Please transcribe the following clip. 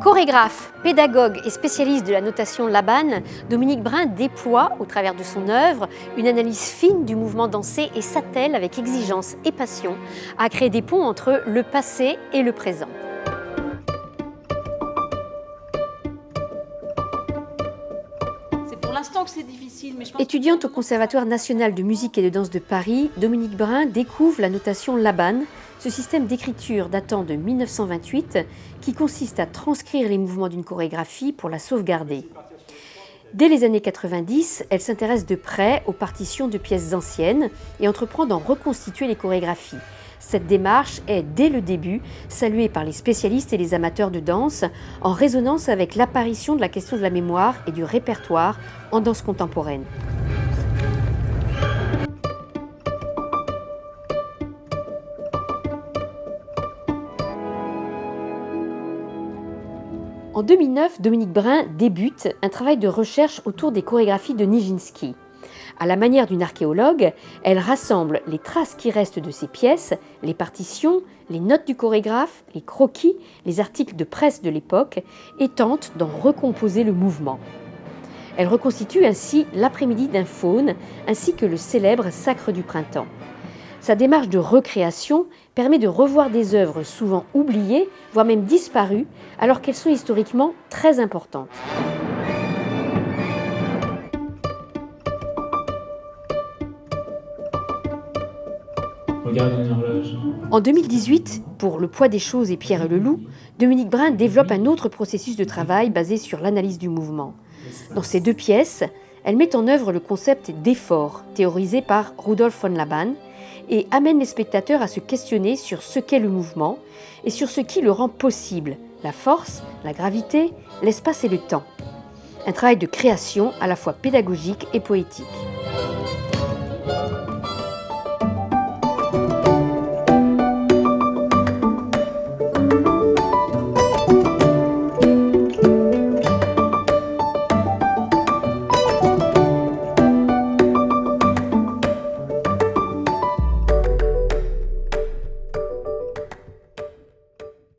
Chorégraphe, pédagogue et spécialiste de la notation Laban, Dominique Brun déploie, au travers de son œuvre, une analyse fine du mouvement dansé et s'attelle avec exigence et passion à créer des ponts entre le passé et le présent. Pour l'instant que c'est difficile, mais je pense Étudiante au Conservatoire national de musique et de danse de Paris, Dominique Brun découvre la notation Laban, ce système d'écriture datant de 1928 qui consiste à transcrire les mouvements d'une chorégraphie pour la sauvegarder. Dès les années 90, elle s'intéresse de près aux partitions de pièces anciennes et entreprend d'en reconstituer les chorégraphies. Cette démarche est, dès le début, saluée par les spécialistes et les amateurs de danse, en résonance avec l'apparition de la question de la mémoire et du répertoire en danse contemporaine. En 2009, Dominique Brun débute un travail de recherche autour des chorégraphies de Nijinsky. À la manière d'une archéologue, elle rassemble les traces qui restent de ces pièces, les partitions, les notes du chorégraphe, les croquis, les articles de presse de l'époque et tente d'en recomposer le mouvement. Elle reconstitue ainsi l'après-midi d'un faune ainsi que le célèbre Sacre du printemps. Sa démarche de recréation permet de revoir des œuvres souvent oubliées, voire même disparues, alors qu'elles sont historiquement très importantes. Regarde une horloge. En 2018, pour Le poids des choses et Pierre et le loup, Dominique Brun développe un autre processus de travail basé sur l'analyse du mouvement. Dans ces deux pièces, elle met en œuvre le concept d'effort, théorisé par Rudolf von Laban, et amène les spectateurs à se questionner sur ce qu'est le mouvement et sur ce qui le rend possible, la force, la gravité, l'espace et le temps. Un travail de création à la fois pédagogique et poétique.